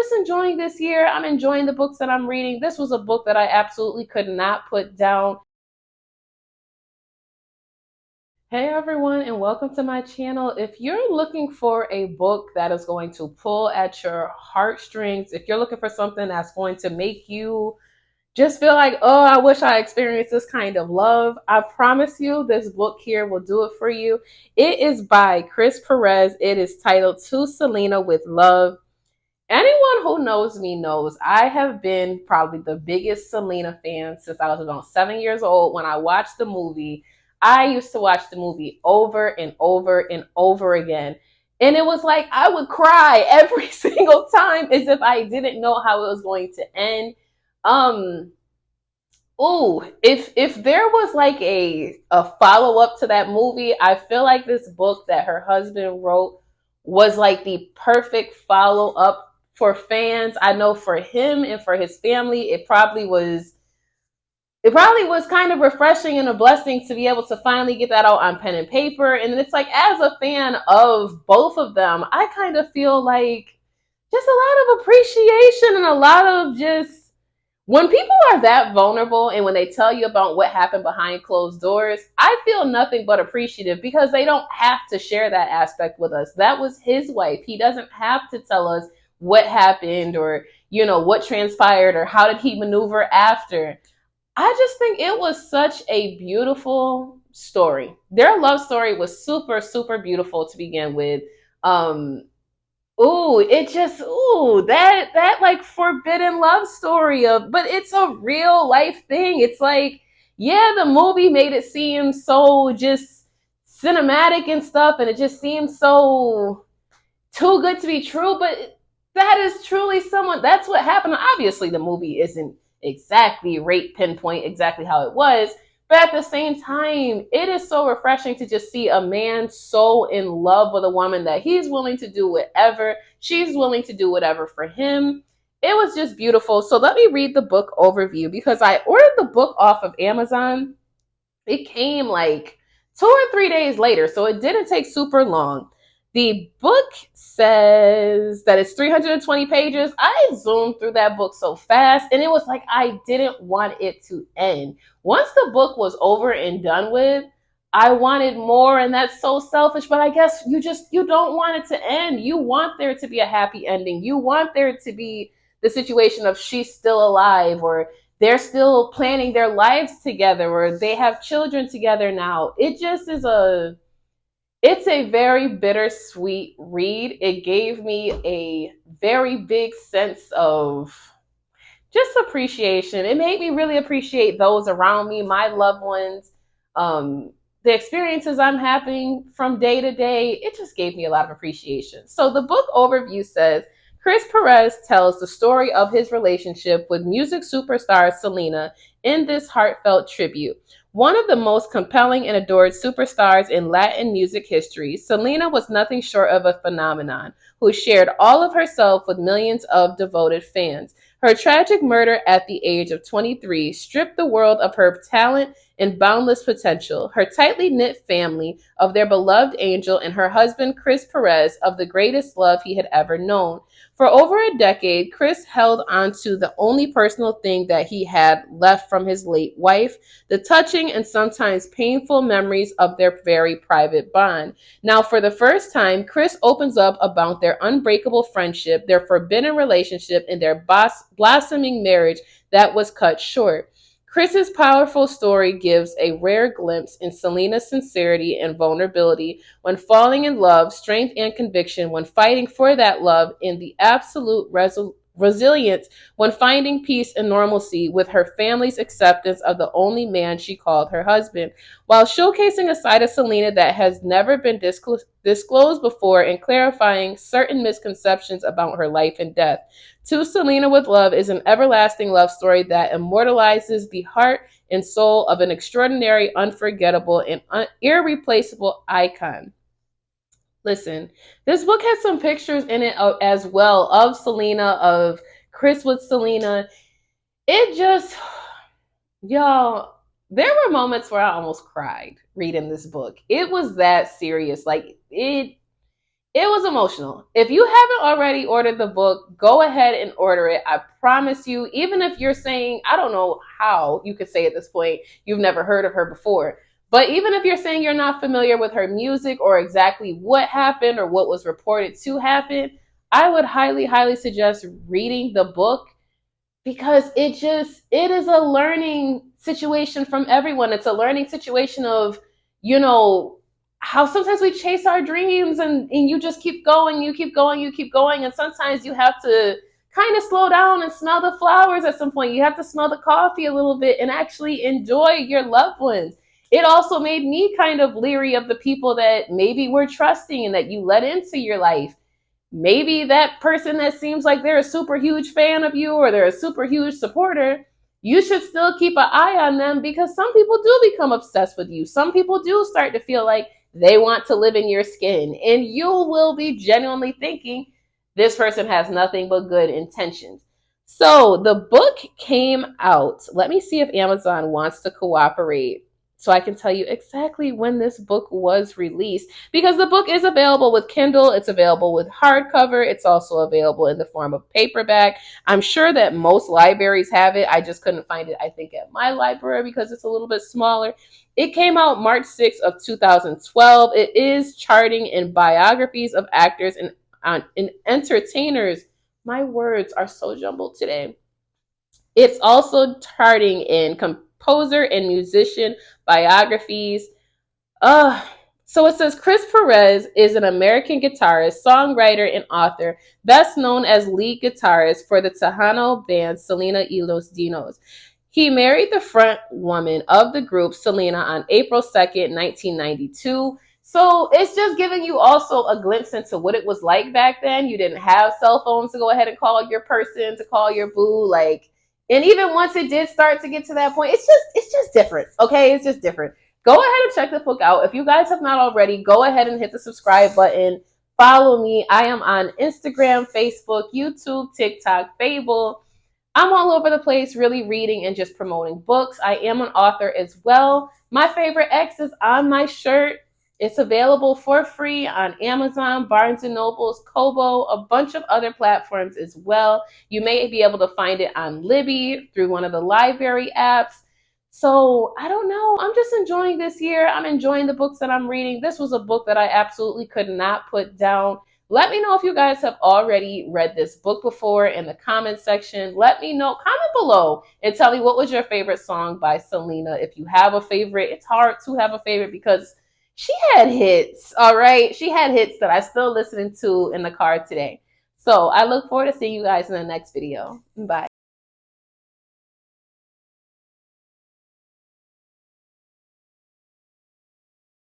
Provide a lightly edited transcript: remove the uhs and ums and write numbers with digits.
just enjoying this year. I'm enjoying the books that I'm reading. This was a book that I absolutely could not put down. Hey everyone, and welcome to my channel. If you're looking for a book that is going to pull at your heartstrings, if you're looking for something that's going to make you just feel like, oh, I wish I experienced this kind of love, I promise you this book here will do it for you. It is by Chris Perez. It is titled To Selena with Love. Anyone who knows me knows I have been probably the biggest Selena fan since I was about 7 years old. When I watched the movie, I used to watch the movie over and over and over again. And it was like I would cry every single time as if I didn't know how it was going to end. Um, if there was like a follow up to that movie, I feel like this book that her husband wrote was like the perfect follow up for fans. I know for him and for his family, it probably was kind of refreshing and a blessing to be able to finally get that out on pen and paper. And it's like, as a fan of both of them, I kind of feel like just a lot of appreciation and a lot of just when people are that vulnerable and when they tell you about what happened behind closed doors, I feel nothing but appreciative because they don't have to share that aspect with us. That was his wife. He doesn't have to tell us what happened or, what transpired or how did he maneuver after. I just think it was such a beautiful story. Their love story was super, super beautiful to begin with. Um, that like forbidden love story but it's a real life thing. It's like, yeah, the movie made it seem so just cinematic and stuff, and it just seems so too good to be true, but that is truly someone, that's what happened. Obviously, the movie isn't exactly rate pinpoint exactly how it was, but at the same time, it is so refreshing to just see a man so in love with a woman that he's willing to do whatever, she's willing to do whatever for him. It was just beautiful. So let me read the book overview because I ordered the book off of Amazon. It came like 2 or 3 days later, so it didn't take super long. The book says that it's 320 pages. I zoomed through that book so fast, and it was like I didn't want it to end. Once the book was over and done with, I wanted more, and that's so selfish, but I guess you don't want it to end. You want there to be a happy ending. You want there to be the situation of she's still alive, or they're still planning their lives together, or they have children together now. It's a very bittersweet read. It gave me a very big sense of just appreciation. It made me really appreciate those around me, my loved ones, the experiences I'm having from day to day. It just gave me a lot of appreciation. So the book overview says Chris Perez tells the story of his relationship with music superstar Selena in this heartfelt tribute. One of the most compelling and adored superstars in Latin music history, Selena was nothing short of a phenomenon who shared all of herself with millions of devoted fans. Her tragic murder at the age of 23 stripped the world of her talent and boundless potential. Her tightly knit family of their beloved angel and her husband, Chris Perez, of the greatest love he had ever known. For over a decade, Chris held on to the only personal thing that he had left from his late wife, the touching and sometimes painful memories of their very private bond. Now, for the first time, Chris opens up about their unbreakable friendship, their forbidden relationship, and their blossoming marriage that was cut short. Chris's powerful story gives a rare glimpse in Selena's sincerity and vulnerability when falling in love, strength and conviction when fighting for that love, and the absolute resilience when finding peace and normalcy with her family's acceptance of the only man she called her husband, while showcasing a side of Selena that has never been disclosed before and clarifying certain misconceptions about her life and death. To Selena with Love is an everlasting love story that immortalizes the heart and soul of an extraordinary, unforgettable, and irreplaceable icon. Listen, this book has some pictures in it as well of Selena, of Chris with Selena. It just, y'all, there were moments where I almost cried reading this book. It was that serious. Like, It was emotional. If you haven't already ordered the book, go ahead and order it. I promise you, even if you're saying, I don't know how you could say at this point, you've never heard of her before. But even if you're saying you're not familiar with her music or exactly what happened or what was reported to happen, I would highly, highly suggest reading the book because it is a learning situation from everyone. It's a learning situation of, you know, how sometimes we chase our dreams and you just keep going, you keep going, you keep going, and sometimes you have to kind of slow down and smell the flowers at some point. You have to smell the coffee a little bit and actually enjoy your loved ones. It also made me kind of leery of the people that maybe we're trusting and that you let into your life. Maybe that person that seems like they're a super huge fan of you or they're a super huge supporter, you should still keep an eye on them because some people do become obsessed with you. Some people do start to feel like they want to live in your skin, and you will be genuinely thinking this person has nothing but good intentions. So the book came out. Let me see if Amazon wants to cooperate so I can tell you exactly when this book was released, because the book is available with Kindle, it's available with hardcover, it's also available in the form of paperback. I'm sure that most libraries have it. I just couldn't find it, I think, at my library because it's a little bit smaller. It came out March 6th of 2012. It is charting in biographies of actors and entertainers. My words are so jumbled today. It's also charting in composer and musician biographies. Uh, so it says Chris Perez is an American guitarist, songwriter, and author, best known as lead guitarist for the Tejano band Selena y los Dinos. He married the front woman of the group, Selena, on April 2nd, 1992. So it's just giving you also a glimpse into what it was like back then. You didn't have cell phones to go ahead and call your person, to call your boo, like, and even once it did start to get to that point, it's just different. Okay, it's just different. Go ahead and check the book out. If you guys have not already, go ahead and hit the subscribe button. Follow me. I am on Instagram, Facebook, YouTube, TikTok, Fable. I'm all over the place, really reading and just promoting books. I am an author as well. My favorite X is on my shirt. It's available for free on Amazon, Barnes and Nobles, Kobo, a bunch of other platforms as well. You may be able to find it on Libby through one of the library apps. So I don't know. I'm just enjoying this year. I'm enjoying the books that I'm reading. This was a book that I absolutely could not put down. Let me know if you guys have already read this book before in the comment section. Let me know. Comment below and tell me what was your favorite song by Selena. If you have a favorite, it's hard to have a favorite because she had hits, all right? She had hits that I still listening to in the car today. So I look forward to seeing you guys in the next video. Bye.